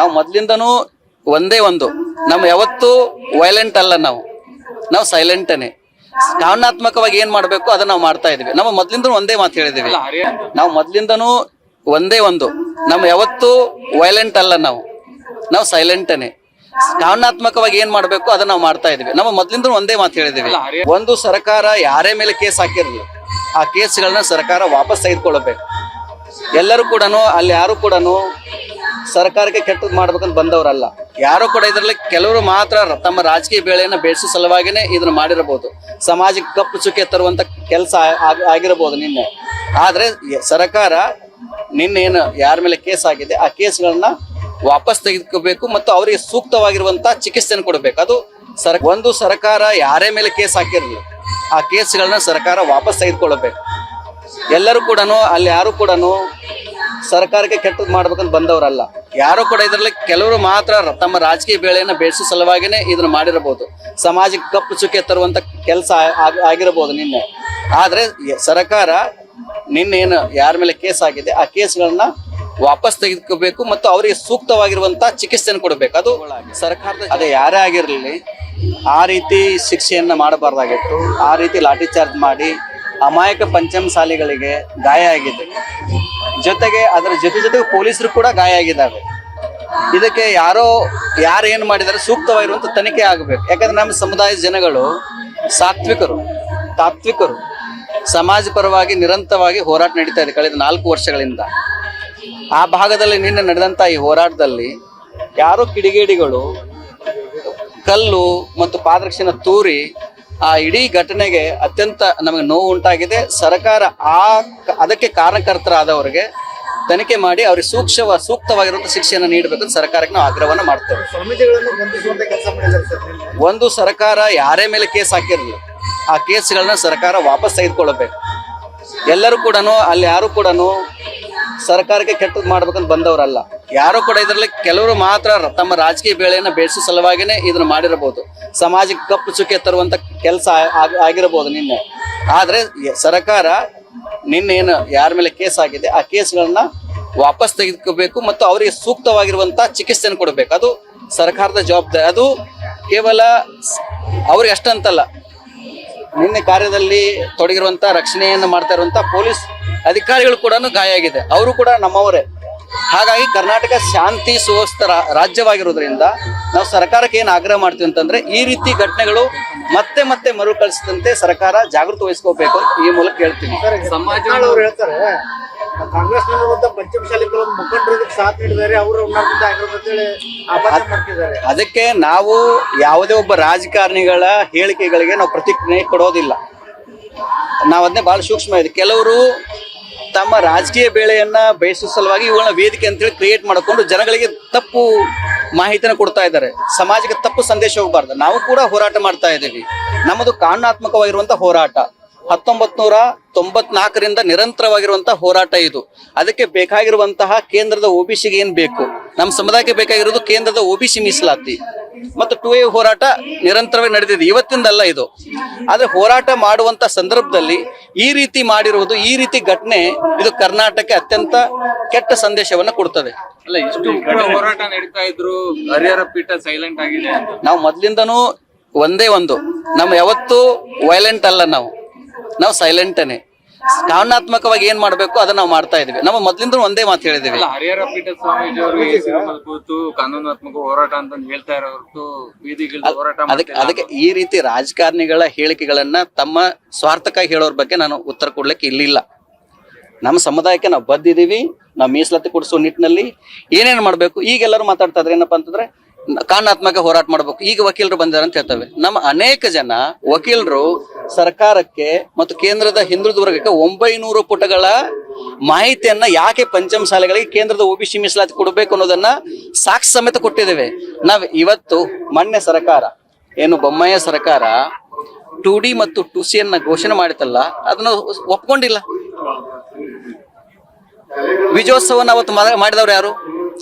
ನಾವು ಮೊದ್ಲಿಂದನೂ ಒಂದೇ ಒಂದು ನಮ್ಮ ಯಾವತ್ತೂ ವೈಲೆಂಟ್ ಅಲ್ಲ. ನಾವು ಸೈಲೆಂಟನೇ. ಕಾರಣಾತ್ಮಕವಾಗಿ ಏನ್ ಮಾಡ್ಬೇಕು ಅದನ್ನ ನಾವು ಮಾಡ್ತಾ ಇದೀವಿ. ನಮ್ಮ ಮೊದ್ಲಿಂದನೂ ಒಂದೇ ಮಾತು ಹೇಳಿದೀವಿ. ನಾವು ಮೊದ್ಲಿಂದನೂ ಒಂದೇ ಒಂದು ನಮ್ಮ ಯಾವತ್ತೂ ವೈಲೆಂಟ್ ಅಲ್ಲ. ನಾವು ಸೈಲೆಂಟನೇ. ಕಾರಣಾತ್ಮಕವಾಗಿ ಏನ್ ಮಾಡ್ಬೇಕು ಅದನ್ನ ನಾವು ಮಾಡ್ತಾ ಇದೀವಿ. ನಮ್ಮ ಮೊದ್ಲಿಂದನೂ ಒಂದೇ ಮಾತು ಹೇಳಿದೀವಿ. ಒಂದು ಸರ್ಕಾರ ಯಾರೇ ಮೇಲೆ ಕೇಸ್ ಹಾಕಿರ್ಲಿ ಆ ಕೇಸ್ಗಳನ್ನ ಸರ್ಕಾರ ವಾಪಸ್ ತೆಗೆದುಕೊಳ್ಳಬೇಕು. ಎಲ್ಲರೂ ಕೂಡ ಅಲ್ಲಿ ಯಾರು ಕೂಡ ಸರ್ಕಾರಕ್ಕೆ ಕೆಟ್ಟದ್ದು ಮಾಡ್ಬೇಕಂತ ಬಂದವರಲ್ಲ. ಯಾರು ಕೂಡ ಇದರಲ್ಲಿ ಕೆಲವರು ಮಾತ್ರ ತಮ್ಮ ರಾಜಕೀಯ ಬೇಳೆಯನ್ನು ಬೇಯಿಸೋ ಸಲುವಾಗಿನೇ ಇದನ್ನ ಮಾಡಿರಬಹುದು. ಸಮಾಜಕ್ಕೆ ಕಪ್ಪು ಚುಕ್ಕೆ ತರುವಂತ ಕೆಲಸ ಆಗಿರಬಹುದು ನಿನ್ನೆ. ಆದ್ರೆ ಸರ್ಕಾರ ನಿನ್ನೇನು ಯಾರ ಮೇಲೆ ಕೇಸ್ ಆಗಿದೆ ಆ ಕೇಸ್ಗಳನ್ನ ವಾಪಸ್ ತೆಗೆದುಕೋಬೇಕು ಮತ್ತು ಅವರಿಗೆ ಸೂಕ್ತವಾಗಿರುವಂತ ಚಿಕಿತ್ಸೆಯನ್ನು ಕೊಡಬೇಕು. ಅದು ಒಂದು ಸರ್ಕಾರ ಯಾರೇ ಮೇಲೆ ಕೇಸ್ ಹಾಕಿರಲಿ ಆ ಕೇಸ್ಗಳನ್ನ ಸರ್ಕಾರ ವಾಪಸ್ ತೆಗೆದುಕೊಳ್ಳಬೇಕು. ಎಲ್ಲರೂ ಕೂಡ ಅಲ್ಲಿ ಯಾರು ಕೂಡ ಸರ್ಕಾರಕ್ಕೆ ಕೆಟ್ಟದ್ದು ಮಾಡ್ಬೇಕಂತ ಬಂದವರಲ್ಲ. ಯಾರು ಕೂಡ ಇದರಲ್ಲಿ ಕೆಲವರು ಮಾತ್ರ ತಮ್ಮ ರಾಜಕೀಯ ಬೇಳೆಯನ್ನು ಬೇಯಿಸೋ ಸಲುವಾಗಿನೇ ಇದನ್ನ ಮಾಡಿರಬಹುದು. ಸಮಾಜಕ್ಕೆ ಕಪ್ಪು ಚುಕ್ಕೆ ತರುವಂತ ಕೆಲಸ ಆಗಿರಬಹುದು ನಿನ್ನೆ. ಆದ್ರೆ ಸರ್ಕಾರ ನಿನ್ನೇನು ಯಾರ ಮೇಲೆ ಕೇಸ್ ಆಗಿದೆ ಆ ಕೇಸ್ಗಳನ್ನ ವಾಪಸ್ ತೆಗೆದುಕೋಬೇಕು ಮತ್ತು ಅವರಿಗೆ ಸೂಕ್ತವಾಗಿರುವಂತ ಚಿಕಿತ್ಸೆಯನ್ನು ಕೊಡಬೇಕು. ಅದು ಸರ್ಕಾರದ ಅದೇ ಯಾರೇ ಆಗಿರಲಿ ಆ ರೀತಿ ಶಿಕ್ಷೆಯನ್ನ ಮಾಡಬಾರ್ದಾಗಿತ್ತು. ಆ ರೀತಿ ಲಾಠಿ ಚಾರ್ಜ್ ಮಾಡಿ ಅಮಾಯಕ ಪಂಚಮಸಾಲಿಗಳಿಗೆ ಗಾಯ ಆಗಿದೆ. ಜೊತೆಗೆ ಅದರ ಜೊತೆಗೆ ಪೊಲೀಸರು ಕೂಡ ಗಾಯ ಆಗಿದ್ದಾವೆ. ಇದಕ್ಕೆ ಯಾರು ಏನ್ ಮಾಡಿದ್ದಾರೆ ಸೂಕ್ತವಾಗಿರುವಂತ ತನಿಖೆ ಆಗಬೇಕು. ಯಾಕಂದ್ರೆ ನಮ್ಮ ಸಮುದಾಯದ ಜನಗಳು ತಾತ್ವಿಕರು ಸಮಾಜ ಪರವಾಗಿ ನಿರಂತರವಾಗಿ ಹೋರಾಟ ನಡೀತಾ ಇದೆ ಕಳೆದ 4 ವರ್ಷಗಳಿಂದ. ಆ ಭಾಗದಲ್ಲಿ ನಿನ್ನೆ ನಡೆದಂತ ಈ ಹೋರಾಟದಲ್ಲಿ ಯಾರೋ ಕಿಡಿಗೇಡಿಗಳು ಕಲ್ಲು ಮತ್ತು ಪಾದರಕ್ಷೆನ ತೂರಿ ಆ ಇಡೀ ಘಟನೆಗೆ ಅತ್ಯಂತ ನಮಗೆ ನೋವು ಉಂಟಾಗಿದೆ. ಸರ್ಕಾರ ಅದಕ್ಕೆ ಕಾರಣಕರ್ತರಾದವರಿಗೆ ತನಿಖೆ ಮಾಡಿ ಅವ್ರಿಗೆ ಸೂಕ್ತವಾಗಿರುವಂತ ಶಿಕ್ಷೆಯನ್ನು ನೀಡಬೇಕಂತ ಸರ್ಕಾರಕ್ಕೆ ನಾವು ಆಗ್ರಹವನ್ನ ಮಾಡ್ತೇವೆ. ಒಂದು ಸರ್ಕಾರ ಯಾರೇ ಮೇಲೆ ಕೇಸ್ ಹಾಕಿರಲಿ ಆ ಕೇಸ್ಗಳನ್ನ ಸರ್ಕಾರ ವಾಪಸ್ ತೆಗೆದುಕೊಳ್ಳಬೇಕು. ಎಲ್ಲರೂ ಕೂಡ ಅಲ್ಲಿ ಯಾರು ಕೂಡ ಸರ್ಕಾರಕ್ಕೆ ಕೆಟ್ಟದ್ದು ಮಾಡ್ಬೇಕಂತ ಬಂದವರಲ್ಲ. ಯಾರು ಕೂಡ ಇದರಲ್ಲಿ ಕೆಲವರು ಮಾತ್ರ ತಮ್ಮ ರಾಜಕೀಯ ಬೇಳೆಯನ್ನು ಬೇಯಿಸೋ ಸಲುವಾಗಿನೇ ಇದನ್ನ ಮಾಡಿರಬಹುದು. ಸಮಾಜಕ್ಕೆ ಕಪ್ಪು ಚುಕ್ಕೆ ತರುವಂತ ಕೆಲಸ ಆಗಿರಬಹುದು ನಿನ್ನೆ. ಆದ್ರೆ ಸರ್ಕಾರ ನಿನ್ನೇನು ಯಾರ ಮೇಲೆ ಕೇಸ್ ಆಗಿದೆ ಆ ಕೇಸ್ಗಳನ್ನ ವಾಪಸ್ ತೆಗೆದುಕೋಬೇಕು ಮತ್ತು ಅವರಿಗೆ ಸೂಕ್ತವಾಗಿರುವಂತ ಚಿಕಿತ್ಸೆಯನ್ನು ಕೊಡಬೇಕು. ಅದು ಸರ್ಕಾರದ ಜವಾಬ್ದಾರಿ. ಅದು ಕೇವಲ ಅವ್ರಿಗೆ ಅಷ್ಟಂತಲ್ಲ, ನಿನ್ನೆ ಕಾರ್ಯದಲ್ಲಿ ತೊಡಗಿರುವಂತ ರಕ್ಷಣೆಯನ್ನು ಮಾಡ್ತಾ ಇರುವಂತ ಪೊಲೀಸ್ ಅಧಿಕಾರಿಗಳು ಕೂಡ ಗಾಯ ಆಗಿದೆ. ಅವರು ಕೂಡ ನಮ್ಮವರೇ. ಹಾಗಾಗಿ ಕರ್ನಾಟಕ ಶಾಂತಿ ಸುವ್ಯವಸ್ಥೆ ರಾಜ್ಯವಾಗಿರೋದ್ರಿಂದ ನಾವು ಸರ್ಕಾರಕ್ಕೆ ಏನು ಆಗ್ರಹ ಮಾಡ್ತೀವಿ ಅಂತಂದ್ರೆ ಈ ರೀತಿ ಘಟನೆಗಳು ಮತ್ತೆ ಮರುಕಳಿಸದಂತೆ ಸರ್ಕಾರ ಜಾಗೃತಿ ವಹಿಸ್ಕೋಬೇಕು ಅಂತ ಈ ಮೂಲಕ ಹೇಳ್ತೀವಿ. ಸಮಾಜದವರು ಹೇಳ್ತಾರೆ ಕಾಂಗ್ರೆಸ್ ಪಂಚಮಸಾಲಿಗಳು ಮುಖಂಡರು ಸಾಥ್ ನೀಡಿದ್ದಾರೆ, ಅವರು ಮಾಡ್ತಿದ್ದಾರೆ. ಅದಕ್ಕೆ ನಾವು ಯಾವುದೇ ಒಬ್ಬ ರಾಜಕಾರಣಿಗಳ ಹೇಳಿಕೆಗಳಿಗೆ ನಾವು ಪ್ರತಿಕ್ರಿಯೆ ಕೊಡೋದಿಲ್ಲ. ನಾವು ಅದನ್ನೇ ಬಹಳ ಸೂಕ್ಷ್ಮ ಇದೆ. ಕೆಲವರು ತಮ್ಮ ರಾಜಕೀಯ ಬೇಳೆಯನ್ನ ಬೇಯಿಸುವ ಸಲುವಾಗಿ ಇವುಗಳನ್ನ ವೇದಿಕೆ ಅಂತೇಳಿ ಕ್ರಿಯೇಟ್ ಮಾಡಿಕೊಂಡು ಜನಗಳಿಗೆ ತಪ್ಪು ಮಾಹಿತಿನ ಕೊಡ್ತಾ ಇದ್ದಾರೆ. ಸಮಾಜಕ್ಕೆ ತಪ್ಪು ಸಂದೇಶ ಹೋಗಬಾರ್ದು. ನಾವು ಕೂಡ ಹೋರಾಟ ಮಾಡ್ತಾ ಇದ್ದೀವಿ. ನಮ್ಮದು ಕಾನೂನಾತ್ಮಕವಾಗಿರುವಂತ ಹೋರಾಟ 1994ರಿಂದ ನಿರಂತರವಾಗಿರುವಂತಹ ಹೋರಾಟ ಇದು. ಅದಕ್ಕೆ ಬೇಕಾಗಿರುವಂತಹ ಕೇಂದ್ರದ OBCಗೆ ಏನ್ ಬೇಕು, ನಮ್ಮ ಸಮುದಾಯಕ್ಕೆ ಬೇಕಾಗಿರೋದು ಕೇಂದ್ರದ OBC ಮೀಸಲಾತಿ ಮತ್ತು 2A ಹೋರಾಟ ನಿರಂತರವಾಗಿ ನಡೆದಿದೆ, ಇವತ್ತಿಂದಲ್ಲ ಇದು. ಆದ್ರೆ ಹೋರಾಟ ಮಾಡುವಂತ ಸಂದರ್ಭದಲ್ಲಿ ಈ ರೀತಿ ಮಾಡಿರುವುದು, ಈ ರೀತಿ ಘಟನೆ ಇದು ಕರ್ನಾಟಕಕ್ಕೆ ಅತ್ಯಂತ ಕೆಟ್ಟ ಸಂದೇಶವನ್ನ ಕೊಡ್ತದೆ. ಅಲ್ಲ, ಇಷ್ಟು ಹೋರಾಟ ನಡೀತಾ ಇದ್ರು, ಹರಿಹರ ಪೀಠ ಸೈಲೆಂಟ್ ಆಗಿದೆ. ನಾವು ಮೊದ್ಲಿಂದನೂ ಒಂದೇ ಒಂದು ನಮ್ಮ ಯಾವತ್ತೂ ವೈಲೆಂಟ್ ಅಲ್ಲ. ನಾವು ಸೈಲೆಂಟನೇ. ಕಾರಣಾತ್ಮಕವಾಗಿ ಏನ್ ಮಾಡ್ಬೇಕು ಅದನ್ನ ನಾವು ಮಾಡ್ತಾ ಇದೀವಿ. ನಮ್ಮ ಮೊದ್ಲಿಂದ ಒಂದೇ ಮಾತು ಹೇಳಿದೀವಿ. ಹರಿಹರ ಪೀಠ ಸ್ವಾಮೀಜಿ ಅವರು ಕೂತು ಕಾನೂನಾತ್ಮಕ ಹೋರಾಟ ಅಂತ ಹೇಳ್ತಾ ಇರೋ ಹೊರತು ಬೀದಿಗಿಳಿದು ಹೋರಾಟ ಅದಕ್ಕೆ ಈ ರೀತಿ ರಾಜಕಾರಣಿಗಳ ಹೇಳಿಕೆಗಳನ್ನ ತಮ್ಮ ಸ್ವಾರ್ಥಕ್ಕಾಗಿ ಹೇಳೋರ್ ಬಗ್ಗೆ ನಾನು ಉತ್ತರ ಕೊಡ್ಲಿಕ್ಕೆ ಇಲ್ಲಿಲ್ಲ. ನಮ್ಮ ಸಮುದಾಯಕ್ಕೆ ನಾವು ಬದ್ದಿದೀವಿ. ನಾವು ಮೀಸಲಾತಿ ಕೊಡಿಸುವ ನಿಟ್ಟಿನಲ್ಲಿ ಏನೇನು ಮಾಡ್ಬೇಕು. ಈಗೆಲ್ಲರೂ ಮಾತಾಡ್ತಾ ಇದ್ರೆ ಏನಪ್ಪಾ ಅಂತಂದ್ರೆ ಕಾನೂನಾತ್ಮಕ ಹೋರಾಟ ಮಾಡ್ಬೇಕು. ಈಗ ವಕೀಲರು ಬಂದಾರ ಅಂತ ಹೇಳ್ತವೆ. ನಮ್ಮ ಅನೇಕ ಜನ ವಕೀಲರು ಸರ್ಕಾರಕ್ಕೆ ಮತ್ತು ಕೇಂದ್ರದ ಹಿಂದುಳಿದ ವರ್ಗಕ್ಕೆ 900 ಪುಟಗಳ ಮಾಹಿತಿಯನ್ನ ಯಾಕೆ ಪಂಚಮಸಾಲಿಗಳಿಗೆ ಕೇಂದ್ರದ OBC ಮೀಸಲಾತಿ ಕೊಡಬೇಕು ಅನ್ನೋದನ್ನ ಸಾಕ್ಷಿ ಸಮೇತ ಕೊಟ್ಟಿದ್ದೇವೆ. ನಾವ್ ಇವತ್ತು ಮೊನ್ನೆ ಸರ್ಕಾರ ಏನು ಬೊಮ್ಮಾಯಿ ಸರ್ಕಾರ 2D ಮತ್ತು 2C ಘೋಷಣೆ ಮಾಡಿತಲ್ಲ, ಅದನ್ನ ಒಪ್ಕೊಂಡಿಲ್ಲ. ವಿಜಯೋತ್ಸವನ ಅವತ್ತು ಮಾಡಿದವ್ರು ಯಾರು?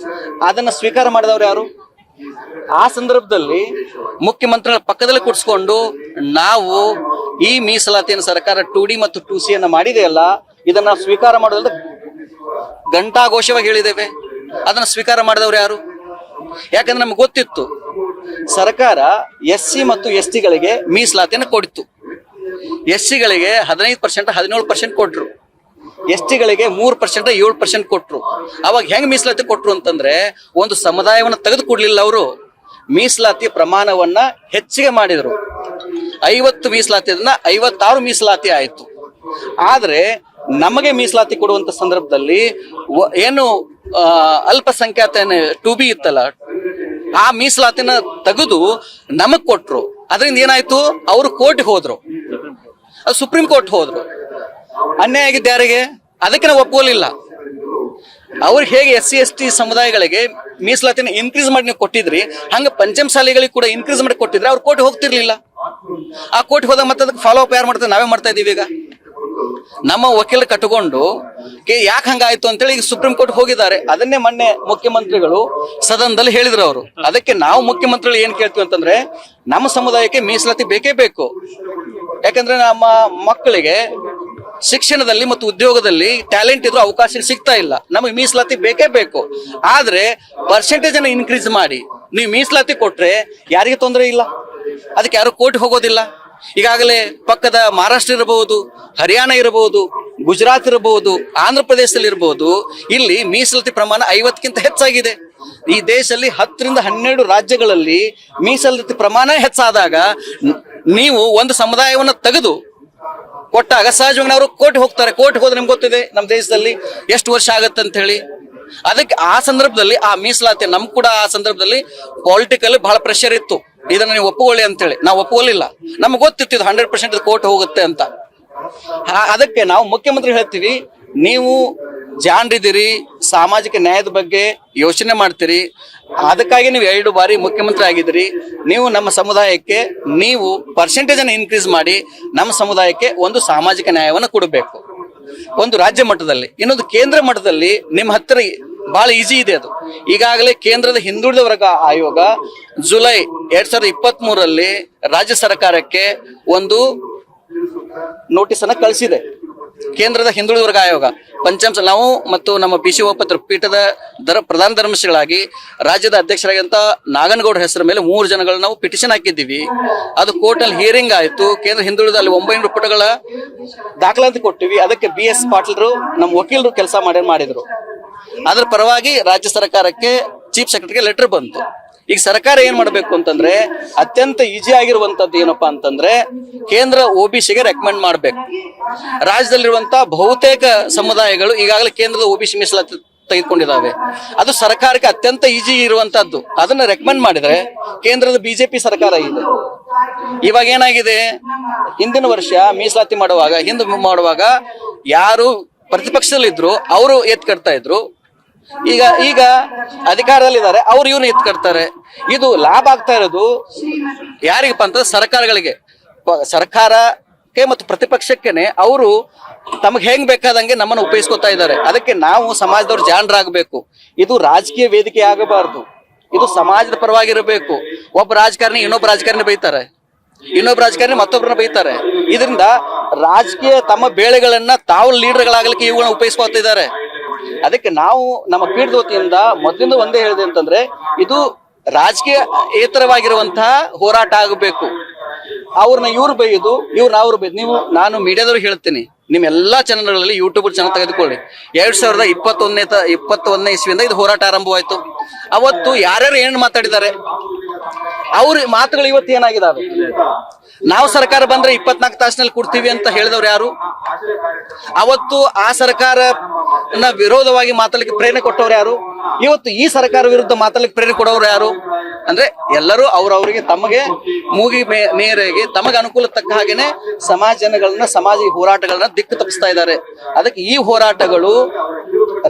ಅದನ್ನ ಸ್ವೀಕಾರ ಮಾಡಿದವ್ರು ಯಾರು? ಆ ಸಂದರ್ಭದಲ್ಲಿ ಮುಖ್ಯಮಂತ್ರಿಗಳ ಪಕ್ಕದಲ್ಲಿ ಕೂಡಿಸ್ಕೊಂಡು ನಾವು ಈ ಮೀಸಲಾತಿಯನ್ನು ಸರ್ಕಾರ 2D ಮತ್ತು 2C ಮಾಡಿದೆಯಲ್ಲ, ಇದನ್ನ ಸ್ವೀಕಾರ ಮಾಡೋದ್ರಿಂದ ಘಂಟಾಘೋಷವಾಗಿ ಹೇಳಿದ್ದೇವೆ. ಅದನ್ನ ಸ್ವೀಕಾರ ಮಾಡಿದವ್ರು ಯಾರು? ಯಾಕಂದ್ರೆ ನಮ್ಗೆ ಗೊತ್ತಿತ್ತು ಸರ್ಕಾರ SC ಮತ್ತು ST ಗಳಿಗೆ ಮೀಸಲಾತಿಯನ್ನು ಕೊಡಿತು. SC ಗಳಿಗೆ 15% 17% ಕೊಟ್ರು, ST ಗಳಿಗೆ 3% 7% ಕೊಟ್ರು. ಅವಾಗ ಹೆಂಗ್ ಮೀಸಲಾತಿ ಕೊಟ್ರು ಅಂತಂದ್ರೆ ಒಂದು ಸಮುದಾಯವನ್ನು ತೆಗೆದುಕೊಡ್ಲಿಲ್ಲ ಅವರು, ಮೀಸಲಾತಿ ಪ್ರಮಾಣವನ್ನ ಹೆಚ್ಚಿಗೆ ಮಾಡಿದ್ರು. 50 ಮೀಸಲಾತಿ 56 ಮೀಸಲಾತಿ ಆಯ್ತು. ಆದ್ರೆ ನಮಗೆ ಮೀಸಲಾತಿ ಕೊಡುವಂತ ಸಂದರ್ಭದಲ್ಲಿ ಏನು ಅಲ್ಪಸಂಖ್ಯಾತ ಟು ಬಿ ಇತ್ತಲ್ಲ, ಆ ಮೀಸಲಾತಿನ ತೆಗೆದು ನಮಗ್ ಕೊಟ್ರು. ಅದರಿಂದ ಏನಾಯ್ತು, ಅವರು ಕೋರ್ಟ್ಗೆ ಹೋದ್ರು, ಅದು ಸುಪ್ರೀಂ ಕೋರ್ಟ್ ಹೋದ್ರು. ಅನ್ಯಾಯ ಆಗಿದ್ದು ಯಾರಿಗೆ? ಅದಕ್ಕೆ ನಾವು ಒಪ್ಕೊಳ್ಳಿಲ್ಲ. ಅವ್ರಿಗೆ ಹೇಗೆ SC ST ಸಮುದಾಯಗಳಿಗೆ ಮೀಸಲಾತಿನ ಇನ್ಕ್ರೀಸ್ ಮಾಡಿ ನೀವು ಕೊಟ್ಟಿದ್ರಿ, ಹಂಗ ಪಂಚಮಸಾಲಿಗಳಿಗೆ ಕೂಡ ಇನ್ಕ್ರೀಸ್ ಮಾಡಿ ಕೊಟ್ಟಿದ್ರೆ ಅವ್ರು ಕೋರ್ಟ್ ಹೋಗ್ತಿರ್ಲಿಲ್ಲ. ಆ ಕೋರ್ಟ್ ಹೋದಾಗ ಮತ್ತೆ ಅದಕ್ಕೆ ಫಾಲೋ ಅಪ್ ಯಾರು ಮಾಡ್ತಾರೆ? ನಾವೇ ಮಾಡ್ತಾ ಇದೀವಿ. ಈಗ ನಮ್ಮ ವಕೀಲರು ಕಟ್ಟಿಕೊಂಡು ಯಾಕೆ ಹಂಗಾಯ್ತು ಅಂತೇಳಿ ಈಗ ಸುಪ್ರೀಂ ಕೋರ್ಟ್ ಹೋಗಿದ್ದಾರೆ. ಅದನ್ನೇ ಮೊನ್ನೆ ಮುಖ್ಯಮಂತ್ರಿಗಳು ಸದನದಲ್ಲಿ ಹೇಳಿದ್ರು ಅವರು. ಅದಕ್ಕೆ ನಾವು ಮುಖ್ಯಮಂತ್ರಿಗಳು ಏನ್ ಕೇಳ್ತೀವಿ ಅಂತಂದ್ರೆ, ನಮ್ಮ ಸಮುದಾಯಕ್ಕೆ ಮೀಸಲಾತಿ ಬೇಕೇ ಬೇಕು. ಯಾಕಂದ್ರೆ ನಮ್ಮ ಮಕ್ಕಳಿಗೆ ಶಿಕ್ಷಣದಲ್ಲಿ ಮತ್ತು ಉದ್ಯೋಗದಲ್ಲಿ ಟ್ಯಾಲೆಂಟ್ ಇದ್ರೂ ಅವಕಾಶ ಸಿಗ್ತಾ ಇಲ್ಲ. ನಮಗೆ ಮೀಸಲಾತಿ ಬೇಕೇ ಬೇಕು. ಆದ್ರೆ ಪರ್ಸೆಂಟೇಜ್ ಅನ್ನು ಇನ್ಕ್ರೀಸ್ ಮಾಡಿ ನೀವು ಮೀಸಲಾತಿ ಕೊಟ್ರೆ ಯಾರಿಗೆ ತೊಂದರೆ ಇಲ್ಲ, ಅದಕ್ಕೆ ಯಾರು ಕೋರ್ಟ್ ಹೋಗೋದಿಲ್ಲ. ಈಗಾಗಲೇ ಪಕ್ಕದ ಮಹಾರಾಷ್ಟ್ರ ಇರಬಹುದು, ಹರಿಯಾಣ ಇರಬಹುದು, ಗುಜರಾತ್ ಇರಬಹುದು, ಆಂಧ್ರ ಪ್ರದೇಶದಲ್ಲಿ ಇರಬಹುದು, ಇಲ್ಲಿ ಮೀಸಲಾತಿ ಪ್ರಮಾಣ 50ಕ್ಕಿಂತ ಹೆಚ್ಚಾಗಿದೆ. ಈ ದೇಶದಲ್ಲಿ 10 ರಿಂದ 12 ರಾಜ್ಯಗಳಲ್ಲಿ ಮೀಸಲಾತಿ ಪ್ರಮಾಣ ಹೆಚ್ಚಾದಾಗ ನೀವು ಒಂದು ಸಮುದಾಯವನ್ನು ತೆಗೆದು ಕೊಟ್ಟಾಗ ಸಹಜವಾಗಿ ಅವರು ಕೋರ್ಟ್ ಹೋಗ್ತಾರೆ. ಕೋರ್ಟ್ ಹೋದ್ರೆ ನಿಮ್ಗೆ ಗೊತ್ತಿದೆ ನಮ್ಮ ದೇಶದಲ್ಲಿ ಎಷ್ಟು ವರ್ಷ ಆಗತ್ತೆ ಅಂತ ಹೇಳಿ. ಅದಕ್ಕೆ ಆ ಸಂದರ್ಭದಲ್ಲಿ ಆ ಮೀಸಲಾತಿ ನಮ್ಗೆ ಕೂಡ ಆ ಸಂದರ್ಭದಲ್ಲಿ ಪೊಲಿಟಿಕಲ್ ಬಹಳ ಪ್ರೆಷರ್ ಇತ್ತು, ಇದನ್ನ ನೀವು ಒಪ್ಪುಕೊಳ್ಳಿ ಅಂತೇಳಿ. ನಾವು ಒಪ್ಪುಕೊಳ್ಳಿಲ್ಲ, ನಮ್ಗೆ ಗೊತ್ತಿತ್ತು ಇದು 100% ಕೋರ್ಟ್ ಹೋಗುತ್ತೆ ಅಂತ. ಅದಕ್ಕೆ ನಾವು ಮುಖ್ಯಮಂತ್ರಿ ಹೇಳ್ತೀವಿ, ನೀವು ಜಾಣರಿದ್ದೀರಿ, ಸಾಮಾಜಿಕ ನ್ಯಾಯದ ಬಗ್ಗೆ ಯೋಚನೆ ಮಾಡ್ತೀರಿ, ಅದಕ್ಕಾಗಿ ನೀವು 2 ಬಾರಿ ಮುಖ್ಯಮಂತ್ರಿ ಆಗಿದ್ದೀರಿ. ನೀವು ನಮ್ಮ ಸಮುದಾಯಕ್ಕೆ ನೀವು ಪರ್ಸೆಂಟೇಜ್ ಅನ್ನು ಇನ್ಕ್ರೀಸ್ ಮಾಡಿ ನಮ್ಮ ಸಮುದಾಯಕ್ಕೆ ಒಂದು ಸಾಮಾಜಿಕ ನ್ಯಾಯವನ್ನು ಕೊಡಬೇಕು, ಒಂದು ರಾಜ್ಯ ಮಟ್ಟದಲ್ಲಿ. ಇನ್ನೊಂದು ಕೇಂದ್ರ ಮಟ್ಟದಲ್ಲಿ ನಿಮ್ಮ ಹತ್ತಿರ ಬಹಳ ಈಜಿ ಇದೆ ಅದು. ಈಗಾಗಲೇ ಕೇಂದ್ರದ ಹಿಂದುಳಿದ ವರ್ಗ ಆಯೋಗ ಜುಲೈ 2023 ರಾಜ್ಯ ಸರ್ಕಾರಕ್ಕೆ ಒಂದು ನೋಟಿಸ್ ಅನ್ನ ಕಳಿಸಿದೆ. ಕೇಂದ್ರದ ಹಿಂದುಳಿದ ವರ್ಗ ಆಯೋಗ ನಾವು ಮತ್ತು ನಮ್ಮ BC ಓಪತ್ರ ಪೀಠದ ಪ್ರಧಾನ ಧರ್ಮಸ್ಥಳಾಗಿ ರಾಜ್ಯದ ಅಧ್ಯಕ್ಷರಾಗಿಂತ ನಾಗನಗೌಡ ಹೆಸರ ಮೇಲೆ 3 ಜನಗಳು ನಾವು ಪಿಟಿಷನ್ ಹಾಕಿದ್ದೀವಿ. ಅದು ಕೋರ್ಟ್ ಅಲ್ಲಿ ಹಿಯರಿಂಗ್ ಆಯ್ತು. ಕೇಂದ್ರ ಹಿಂದುಳಿದ ಅಲ್ಲಿ 900 ಪುಟಗಳ ದಾಖಲಾತಿ ಕೊಟ್ಟಿವಿ. ಅದಕ್ಕೆ BS ಪಾಟೀಲ್ರು ನಮ್ಮ ವಕೀಲರು ಕೆಲಸ ಮಾಡಿದ್ರು. ಅದ್ರ ಪರವಾಗಿ ರಾಜ್ಯ ಸರ್ಕಾರಕ್ಕೆ ಚೀಫ್ ಸೆಕ್ರೆಟರಿಗೆ ಲೆಟರ್ ಬಂತು. ಈಗ ಸರ್ಕಾರ ಏನ್ ಮಾಡ್ಬೇಕು ಅಂತಂದ್ರೆ, ಅತ್ಯಂತ ಈಜಿ ಆಗಿರುವಂತದ್ದು ಏನಪ್ಪಾ ಅಂತಂದ್ರೆ, ಕೇಂದ್ರ OBCಗೆ ರೆಕಮೆಂಡ್ ಮಾಡ್ಬೇಕು. ರಾಜ್ಯದಲ್ಲಿರುವಂತ ಬಹುತೇಕ ಸಮುದಾಯಗಳು ಈಗಾಗಲೇ ಕೇಂದ್ರದ OBC ಮೀಸಲಾತಿ ತೆಗೆದುಕೊಂಡಿದ್ದಾವೆ. ಅದು ಸರ್ಕಾರಕ್ಕೆ ಅತ್ಯಂತ ಈಜಿ ಇರುವಂತದ್ದು. ಅದನ್ನ ರೆಕಮೆಂಡ್ ಮಾಡಿದ್ರೆ ಕೇಂದ್ರದ BJP ಸರ್ಕಾರ ಇದೆ. ಇವಾಗ ಏನಾಗಿದೆ, ಹಿಂದಿನ ವರ್ಷ ಮೀಸಲಾತಿ ಮಾಡುವಾಗ ಯಾರು ಪ್ರತಿಪಕ್ಷದಲ್ಲಿದ್ರು ಅವರು ಎತ್ಕಡ್ತಾ ಇದ್ರು. ಈಗ ಅಧಿಕಾರದಲ್ಲಿದ್ದಾರೆ, ಅವ್ರು ಇವ್ರನ್ನ ಎತ್ಕಡ್ತಾರೆ. ಇದು ಲಾಭ ಆಗ್ತಾ ಇರೋದು ಯಾರಿಗಪ್ಪ ಅಂತ ಸರ್ಕಾರಗಳಿಗೆ, ಸರ್ಕಾರಕ್ಕೆ ಮತ್ತು ಪ್ರತಿಪಕ್ಷಕ್ಕೇನೆ. ಅವರು ತಮಗೆ ಹೆಂಗ್ ಬೇಕಾದಂಗೆ ನಮ್ಮನ್ನು ಉಪಯೋಗಿಸ್ಕೊತಾ ಇದ್ದಾರೆ. ಅದಕ್ಕೆ ನಾವು ಸಮಾಜದವ್ರು ಜಾಣರಾಗಬೇಕು. ಇದು ರಾಜಕೀಯ ವೇದಿಕೆ ಆಗಬಾರ್ದು, ಇದು ಸಮಾಜದ ಪರವಾಗಿರಬೇಕು. ಒಬ್ಬ ರಾಜಕಾರಣಿ ಇನ್ನೊಬ್ಬ ರಾಜಕಾರಣಿ ಬೈತಾರೆ, ಇನ್ನೊಬ್ಬ ರಾಜಕಾರಣಿ ಮತ್ತೊಬ್ಬರನ್ನ ಬೈತಾರೆ. ಇದರಿಂದ ರಾಜಕೀಯ ತಮ್ಮ ಬೇಳೆಗಳನ್ನ ತಾವು ಲೀಡರ್ಗಳಾಗಲಿಕ್ಕೆ ಇವುಗಳನ್ನ ಉಪಯೋಗಿಸ್ಕೊತಿದ್ದಾರೆ. ಅದಕ್ಕೆ ನಾವು ನಮ್ಮ ಪೀಠದ ವತಿಯಿಂದ ಮೊದಲಿಂದ ಒಂದೇ ಹೇಳಿದೆ ಅಂತಂದ್ರೆ, ಇದು ರಾಜಕೀಯ ಏತರವಾಗಿರುವಂತಹ ಹೋರಾಟ ಆಗಬೇಕು. ಅವ್ರನ್ನ ಇವ್ರು ಬೈಯುದು, ಇವ್ರನ್ನ ಅವ್ರು ಬೈದು. ನಾನು ಮೀಡಿಯಾದವ್ರಿಗೆ ಹೇಳ್ತೀನಿ, ನಿಮ್ಮೆಲ್ಲಾ ಚಾನಲ್ಗಳಲ್ಲಿ ಯೂಟ್ಯೂಬ್ ಚಾನಲ್ ತೆಗೆದುಕೊಳ್ಳಿ. 2021 ಇಸ್ವಿಯಿಂದ ಇದು ಹೋರಾಟ ಆರಂಭವಾಯ್ತು. ಅವತ್ತು ಯಾರ್ಯಾರು ಏನ್ ಮಾತಾಡಿದ್ದಾರೆ, ಅವ್ರ ಮಾತುಗಳು ಇವತ್ತು ಏನಾಗಿದಾವೆ? ನಾವು ಸರ್ಕಾರ ಬಂದ್ರೆ 24 ತಾಸಿನಲ್ಲಿ ಕೊಡ್ತೀವಿ ಅಂತ ಹೇಳಿದವ್ರು ಯಾರು? ಅವತ್ತು ಆ ಸರ್ಕಾರ ವಿರೋಧವಾಗಿ ಮಾತಾಡಲಿಕ್ಕೆ ಪ್ರೇರಣೆ ಕೊಟ್ಟವ್ರು ಯಾರು? ಇವತ್ತು ಈ ಸರ್ಕಾರ ವಿರುದ್ಧ ಮಾತಾಡಲಿಕ್ಕೆ ಪ್ರೇರಣೆ ಕೊಡೋರು ಯಾರು? ಅಂದ್ರೆ ಎಲ್ಲರೂ ಅವ್ರವ್ರಿಗೆ ತಮಗೆ ಮೇರೆಗೆ ತಮಗೆ ಅನುಕೂಲ ತಕ್ಕ ಹಾಗೇನೆ ಸಮಾಜ ಹೋರಾಟಗಳನ್ನ ದಿಕ್ಕು ತಪ್ಪಿಸ್ತಾ ಇದ್ದಾರೆ. ಅದಕ್ಕೆ ಈ ಹೋರಾಟಗಳು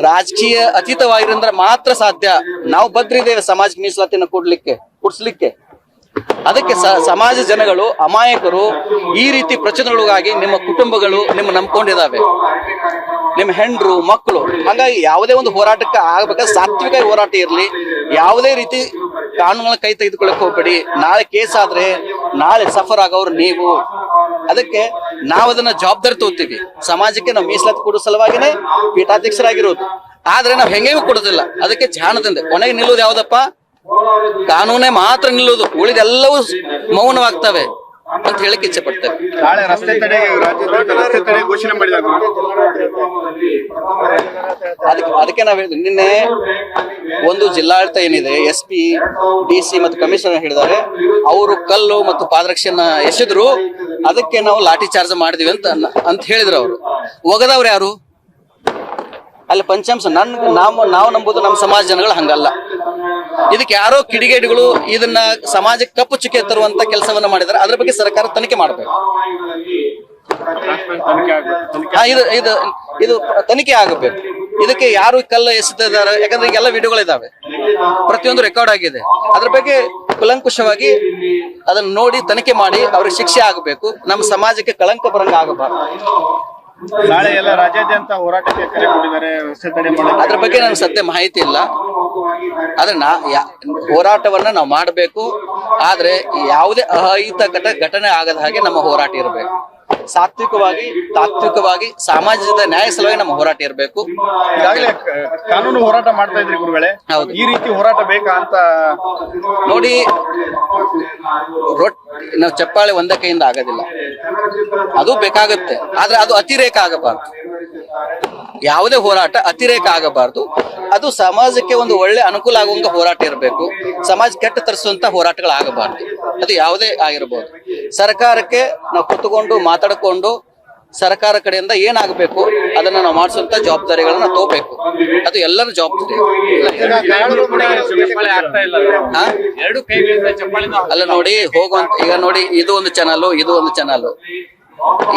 ರಾಜಕೀಯ ಅತೀತವಾಗಿರೋದ್ರ ಮಾತ್ರ ಸಾಧ್ಯ. ನಾವು ಬದ್ರಿದ್ದೇವೆ ಸಮಾಜಕ್ಕೆ ಮೀಸಲಾತಿಯನ್ನು ಕೊಡಿಸ್ಲಿಕ್ಕೆ. ಅದಕ್ಕೆ ಸಮಾಜ ಜನಗಳು ಅಮಾಯಕರು ಈ ರೀತಿ ಪ್ರಚೋದನೆಗಳಿಗಾಗಿ ನಿಮ್ಮ ಕುಟುಂಬಗಳು ನಿಮ್ಮ ನಂಬ್ಕೊಂಡಿದ್ದಾವೆ, ನಿಮ್ಮ ಹೆಂಡ್ರು ಮಕ್ಕಳು. ಹಾಗಾಗಿ ಯಾವುದೇ ಒಂದು ಹೋರಾಟಕ್ಕೆ ಆಗ್ಬೇಕಾದ್ರೆ ಸಾತ್ವಿಕ ಹೋರಾಟ ಇರಲಿ. ಯಾವುದೇ ರೀತಿ ಕಾನೂನುಗಳನ್ನ ಕೈ ತೆಗೆದುಕೊಳ್ಳಕ್ಕೆ ಹೋಗ್ಬೇಡಿ. ನಾಳೆ ಕೇಸ್ ಆದ್ರೆ ನಾಳೆ ಸಫರ್ ಆಗೋರು ನೀವು. ಅದಕ್ಕೆ ನಾವು ಅದನ್ನ ಜವಾಬ್ದಾರಿ ತಗೋತೀವಿ. ಸಮಾಜಕ್ಕೆ ನಾವು ಮೀಸಲಾತಿ ಕೊಡೋ ಸಲುವಾಗಿನೇ ಪೀಠಾಧ್ಯಕ್ಷರಾಗಿರೋದು. ಆದ್ರೆ ನಾವು ಹೆಂಗೆ ಕೊಡೋದಿಲ್ಲ. ಅದಕ್ಕೆ ಜಾಣದಿಂದ ಕೊನೆಗೆ ನಿಲ್ಲೋದು ಯಾವ್ದಪ್ಪ? ಕಾನೂನೇ ಮಾತ್ರ ನಿಲ್ಲುವುದು, ಉಳಿದೆಲ್ಲವೂ ಮೌನವಾಗ್ತವೆ ಅಂತ ಹೇಳಿಕ್ಕೆ ಇಚ್ಛೆ ಪಡ್ತೇವೆ. ನಾಳೆ ರಸ್ತೆ ತಡೆ ರಾಜ್ಯದ ರಸ್ತೆ ತಡೆ ಘೋಷಣೆ ಮಾಡಿದಾಗ ಅದಕ್ಕೆ ನಾವ್ ಹೇಳಿದ್ವಿ ನಿನ್ನೆ ಒಂದು ಜಿಲ್ಲಾಡಳಿತ ಏನಿದೆ, SP, DC ಮತ್ತು ಕಮಿಷನರ್ ಹೇಳಿದ್ದಾರೆ, ಅವರು ಕಲ್ಲು ಮತ್ತು ಪಾದರಕ್ಷೆಯನ್ನ ಎಸೆದ್ರು, ಅದಕ್ಕೆ ನಾವು ಲಾಠಿ ಚಾರ್ಜ್ ಮಾಡಿದ್ವಿ ಅಂತ ಹೇಳಿದ್ರು. ಅವರು ಒಗದವ್ರು ಯಾರು? ಅಲ್ಲಿ ಪಂಚಾಂಶ ನಾವು ನಂಬುದು ನಮ್ಮ ಸಮಾಜ ಜನಗಳು ಹಂಗಲ್ಲ. ಇದಕ್ಕೆ ಯಾರೋ ಕಿಡಿಗೇಡಿಗಳು ಇದನ್ನ ಸಮಾಜಕ್ಕೆ ಕಪ್ಪು ಚುಕ್ಕೆ ತರುವಂತ ಕೆಲಸವನ್ನ ಮಾಡಿದ್ದಾರೆ. ಅದ್ರ ಬಗ್ಗೆ ಸರ್ಕಾರ ತನಿಖೆ ಮಾಡಬೇಕು. ಇದು ತನಿಖೆ ಆಗಬೇಕು. ಇದಕ್ಕೆ ಯಾರು ಕಲ್ಲು ಎಸೆದಿದ್ದಾರೆ, ಯಾಕಂದ್ರೆ ಈಗೆಲ್ಲ ವಿಡಿಯೋಗಳಿದಾವೆ, ಪ್ರತಿಯೊಂದು ರೆಕಾರ್ಡ್ ಆಗಿದೆ. ಅದ್ರ ಬಗ್ಗೆ ಕುಲಂಕುಷವಾಗಿ ಅದನ್ನ ನೋಡಿ ತನಿಖೆ ಮಾಡಿ ಅವ್ರಿಗೆ ಶಿಕ್ಷೆ ಆಗಬೇಕು. ನಮ್ಮ ಸಮಾಜಕ್ಕೆ ಕಳಂಕ ಬರಂಗ ಆಗಬಾರ್ದು. ನಾಳೆ ಎಲ್ಲ ರಾಜ್ಯಾದ್ಯಂತ ಹೋರಾಟಕ್ಕೆ ಕರೆ ಕೊಟ್ಟಿದ್ದಾರೆ ರಸ್ತೆ ತಡೆ ಮಾಡಕ್ಕೆ. ಅದ್ರ ಬಗ್ಗೆ ನನಗೆ ಸದ್ಯ ಮಾಹಿತಿ ಇಲ್ಲ. ಆದ್ರೆ ಹೋರಾಟವನ್ನ ನಾವು ಮಾಡಬೇಕು. ಆದ್ರೆ ಯಾವುದೇ ಅಹಿತಕರ ಘಟನೆ ಆಗದ ಹಾಗೆ ನಮ್ಮ ಹೋರಾಟ ಇರಬೇಕು. ಸಾತ್ವಿಕವಾಗಿ, ತಾತ್ವಿಕವಾಗಿ, ಸಾಮಾಜಿಕ ನ್ಯಾಯ ಸಲುವಾಗಿ ನಮ್ಮ ಹೋರಾಟ ಇರಬೇಕು. ಈಗಾಗಲೇ ಕಾನೂನು ಹೋರಾಟ ಮಾಡ್ತಾ ಇದ್ರಿ ಗುರುಗಳೇ, ಹೌದು. ಈ ರೀತಿ ಹೋರಾಟ ಬೇಕಾ ಅಂತ ನೋಡಿ, ನಾವು ಚಪ್ಪಾಳೆ ಒಂದೇ ಕೈಯಿಂದ ಆಗೋದಿಲ್ಲ, ಅದು ಬೇಕಾಗುತ್ತೆ. ಆದ್ರೆ ಅದು ಅತಿರೇಕ ಆಗಬಾರ್ದು. ಯಾವುದೇ ಹೋರಾಟ ಅತಿರೇಕ ಆಗಬಾರ್ದು. ಅದು ಸಮಾಜಕ್ಕೆ ಒಂದು ಒಳ್ಳೆ ಅನುಕೂಲ ಆಗುವಂತ ಹೋರಾಟ ಇರಬೇಕು. ಸಮಾಜ ಕೆಟ್ಟ ತರಿಸುವಂತ ಹೋರಾಟಗಳಾಗಬಾರ್ದು. ಅದು ಯಾವುದೇ ಆಗಿರಬಹುದು. ಸರ್ಕಾರಕ್ಕೆ ನಾವು ಕುತ್ಕೊಂಡು ಮಾತಾಡಿಕೊಂಡು ಸರ್ಕಾರ ಕಡೆಯಿಂದ ಏನಾಗಬೇಕು ಅದನ್ನ ನಾವು ಮಾಡಿಸುವಂತ ಜವಾಬ್ದಾರಿಗಳನ್ನ ತಗೋಬೇಕು. ಅದು ಎಲ್ಲರ ಜವಾಬ್ದಾರಿ. ಚಪ್ಪಾಳೆ ಆಗ್ತಾ ಇಲ್ಲ, ಹಾ, ಎರಡು ಕೈಗಳಿಂದ ಚಪ್ಪಾಳೆ ಅಲ್ಲ ನೋಡಿ, ಹೋಗುವಂತ ಈಗ ನೋಡಿ, ಇದು ಒಂದು ಚಾನಲ್, ಇದು ಒಂದು ಚಾನಲ್.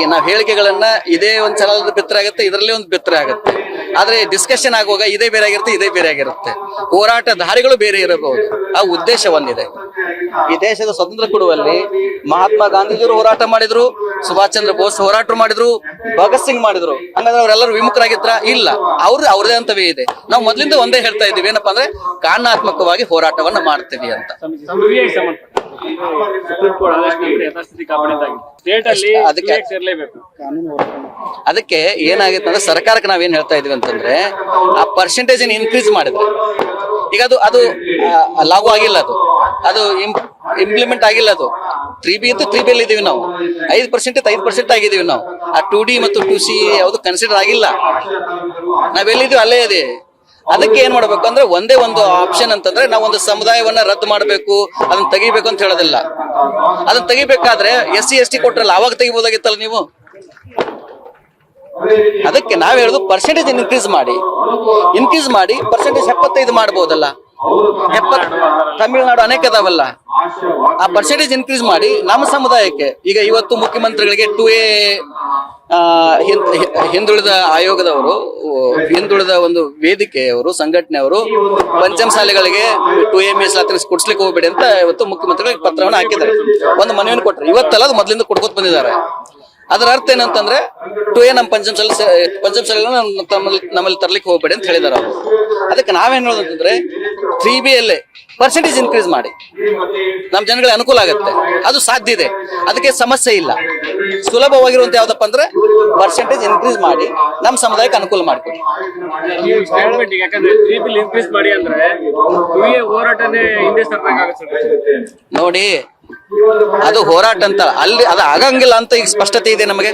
ಈ ನಾವ್ ಹೇಳಿಕೆಗಳನ್ನ ಇದೇ ಒಂದ್ ಚಾನಲ್ ಬಿತ್ತರೆ ಆಗುತ್ತೆ, ಇದರಲ್ಲೇ ಒಂದು ಬಿತ್ತರೆ ಆಗುತ್ತೆ. ಆದ್ರೆ ಡಿಸ್ಕಷನ್ ಆಗುವಾಗ ಇದೇ ಬೇರೆ ಆಗಿರುತ್ತೆ, ಇದೇ ಬೇರೆ ಆಗಿರುತ್ತೆ. ಹೋರಾಟ ದಾರಿಗಳು ಬೇರೆ ಇರಬಹುದು. ಆ ಉದ್ದೇಶ ಒಂದಿದೆ. ಈ ದೇಶದ ಸ್ವತಂತ್ರ ಕೊಡುವಲ್ಲಿ ಮಹಾತ್ಮ ಗಾಂಧೀಜಿಯವರು ಹೋರಾಟ ಮಾಡಿದ್ರು, ಸುಭಾಷ್ ಚಂದ್ರ ಬೋಸ್ ಹೋರಾಟ ಮಾಡಿದ್ರು, ಭಗತ್ ಸಿಂಗ್ ಮಾಡಿದ್ರು. ಹಂಗಂದ್ರೆ ಅವರೆಲ್ಲರೂ ವಿಮುಖರಾಗಿದ್ರ? ಇಲ್ಲ, ಅವ್ರದೇ ಅಂತವೇ ಇದೆ. ನಾವು ಮೊದ್ಲಿಂದ ಒಂದೇ ಹೇಳ್ತಾ ಇದೀವಿ, ಏನಪ್ಪಾ ಅಂದ್ರೆ ಕಾನೂನಾತ್ಮಕವಾಗಿ ಹೋರಾಟವನ್ನ ಮಾಡ್ತೀವಿ ಅಂತ. ಸುಪ್ರೀಂ ಕೋರ್ಟ್ ಆದೇಶ ಯಥಾಸ್ಥಿತಿ ಕಾಪಾಡಿದ್ದಾಗಿದೆ. ಸ್ಟೇಟ್ ಅಲ್ಲಿ ಸೇರ್ಲೇಬೇಕು. ಅದಕ್ಕೆ ಏನಾಗಿತ್ತು ಅಂದ್ರೆ ಸರ್ಕಾರಕ್ಕೆ ನಾವೇನ್ ಹೇಳ್ತಾ ಇದೀವಿ ಅಂತಂದ್ರೆ, ಆ ಪರ್ಸೆಂಟೇಜ್ ಇನ್ಕ್ರೀಸ್ ಮಾಡಿದ್ರೆ, ಈಗ ಅದು ಲಾಗು ಆಗಿಲ್ಲ, ಅದು ಇಂಪ್ಲಿಮೆಂಟ್ ಆಗಿಲ್ಲ. ಅದು 3B ಅಂತ 3B ಅಲ್ಲಿ ಇದೀವಿ ನಾವು. 5% 5% ಆಗಿದೀವಿ ನಾವು. ಆ 2D ಮತ್ತು 2C ಯಾವುದು ಕನ್ಸಿಡರ್ ಆಗಿಲ್ಲ. ನಾವೆಲ್ಲಿದೀವಿ ಅಲ್ಲೇ ಇದೆ. ಅದಕ್ಕೆ ಏನ್ ಮಾಡ್ಬೇಕು ಅಂದ್ರೆ, ಒಂದೇ ಒಂದು ಆಪ್ಷನ್ ಅಂತಂದ್ರೆ, ನಾವು ಒಂದು ಸಮುದಾಯವನ್ನ ರದ್ದು ಮಾಡಬೇಕು, ಅದನ್ನ ತೆಗಿಬೇಕು ಅಂತ ಹೇಳೋದಿಲ್ಲ. ಅದನ್ನ ತೆಗಿಬೇಕಾದ್ರೆ SC ST ಕೊಟ್ರಲ್ಲ, ಅವಾಗ ತೆಗಿಬೋದಾಗಿತ್ತಲ್ಲ ನೀವು. ಅದಕ್ಕೆ ನಾವ್ ಹೇಳುದು ಪರ್ಸೆಂಟೇಜ್ ಇನ್ಕ್ರೀಸ್ ಮಾಡಿ ಪರ್ಸೆಂಟೇಜ್ 75 ಮಾಡಬಹುದಲ್ಲ. ತಮಿಳುನಾಡು ಅನೇಕ ಅದಾವಲ್ಲ, ಆ ಪರ್ಸೆಂಟೇಜ್ ಇನ್ಕ್ರೀಸ್ ಮಾಡಿ ನಮ್ಮ ಸಮುದಾಯಕ್ಕೆ. ಈಗ ಇವತ್ತು ಮುಖ್ಯಮಂತ್ರಿಗಳಿಗೆ 2A ಹಿಂದುಳಿದ ಆಯೋಗದವರು, ಹಿಂದುಳಿದ ಒಂದು ವೇದಿಕೆಯವರು, ಸಂಘಟನೆಯವರು ಪಂಚಮಸಾಲೆಗಳಿಗೆ 2A ಮೀಸಲಾತಿ ಕೊಡ್ಸ್ಲಿಕ್ಕೆ ಹೋಗ್ಬೇಡಿ ಅಂತ ಇವತ್ತು ಮುಖ್ಯಮಂತ್ರಿಗಳಿಗೆ ಪತ್ರವನ್ನು ಹಾಕಿದ್ದಾರೆ. ಒಂದು ಮನವಿಯನ್ನು ಕೊಟ್ಟರು. ಇವತ್ತಲ್ಲ, ಅದು ಮೊದಲಿಂದ ಕೊಡ್ಕೋತ ಬಂದಿದ್ದಾರೆ. ಅದರ ಅರ್ಥ ಏನಂತಂದ್ರೆ, 2A ನಮ್ಮ ಪಂಚಮಸಾಲೆ ನಮ್ಮಲ್ಲಿ ತರ್ಲಿಕ್ಕೆ ಹೋಗ್ಬೇಡಿ ಅಂತ ಹೇಳಿದಾರೆ ಅವರು. ಅದಕ್ಕೆ ನಾವೇನ್ ಹೇಳೋದಂತಂದ್ರೆ, 3B ಯಲ್ಲೇ ಪರ್ಸೆಂಟೇಜ್ ಇನ್ಕ್ರೀಸ್ ಮಾಡಿ ನಮ್ಮ ಜನಗಳಿಗೆ ಅನುಕೂಲ ಆಗುತ್ತೆ. ಅದು ಸಾಧ್ಯ ಇದೆ, ಅದಕ್ಕೆ ಸಮಸ್ಯೆ ಇಲ್ಲ. ಸುಲಭವಾಗಿರುವಂತ ಯಾವ್ದಪ್ಪ ಅಂದ್ರೆ, ಪರ್ಸೆಂಟೇಜ್ ಇನ್ಕ್ರೀಸ್ ಮಾಡಿ ನಮ್ಮ ಸಮುದಾಯಕ್ಕೆ ಅನುಕೂಲ ಮಾಡಿಕೊಡಿ. ಯಾಕಂದ್ರೆ 3B ಇನ್ಕ್ರೀಸ್ ಮಾಡಿ ಅಂದ್ರೆ ಹೋರಾಟನೇ ಹಿಂದೆ ಸರ್ಕಾಗುತ್ತೆ ನೋಡಿ. ಅದು ಹೋರಾಟ ಅಂತ ಅಲ್ಲಿ ಅದು ಆಗಂಗಿಲ್ಲ ಅಂತ ಈಗ ಸ್ಪಷ್ಟತೆ ಇದೆ, ನಮಗೆ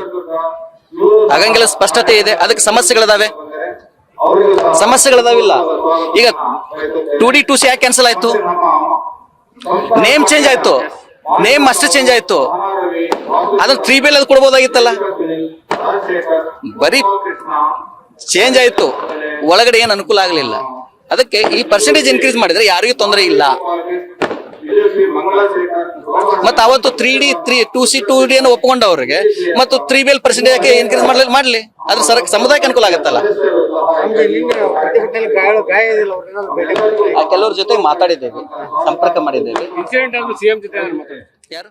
ಆಗಂಗಿಲ್ಲ ಸ್ಪಷ್ಟತೆ ಇದೆ. ಅದಕ್ಕೆ ಸಮಸ್ಯೆಗಳದಾವಿಲ್ಲ. ಈಗ 2D 2C ಯಾಕೆ ಕ್ಯಾನ್ಸಲ್ ಆಯ್ತು? ನೇಮ್ ಚೇಂಜ್ ಆಯ್ತು, ನೇಮ್ ಅಷ್ಟೇ ಚೇಂಜ್ ಆಯ್ತು. ಅದನ್ನ 3B ಅದು ಕೊಡ್ಬೋದಾಗಿತ್ತಲ್ಲ. ಬರೀ ಚೇಂಜ್ ಆಯ್ತು, ಒಳಗಡೆ ಏನು ಅನುಕೂಲ ಆಗ್ಲಿಲ್ಲ. ಅದಕ್ಕೆ ಈ ಪರ್ಸೆಂಟೇಜ್ ಇನ್ಕ್ರೀಸ್ ಮಾಡಿದ್ರೆ ಯಾರಿಗೂ ತೊಂದರೆ ಇಲ್ಲ. ಮತ್ತೆ ಅವತ್ತು 3D 2C 2D ಅನ್ನು ಒಪ್ಕೊಂಡವ್ರಿಗೆ ಮತ್ತು 3B ಪರ್ಸೆಂಟೇಜ್ ಯಾಕೆ ಇನ್ಕ್ರೀಸ್ ಮಾಡ್ಲಿ? ಅದ್ರ ಸಮುದಾಯಕ್ಕೆ ಅನುಕೂಲ ಆಗತ್ತಲ್ಲ. ಕೆಲವ್ರ ಜೊತೆ ಮಾತಾಡಿದ್ದೇವೆ, ಸಂಪರ್ಕ ಮಾಡಿದ್ದೇವೆ. ಇನ್ಸಿಡೆಂಟ್ CM ಜೊತೆ ಯಾರು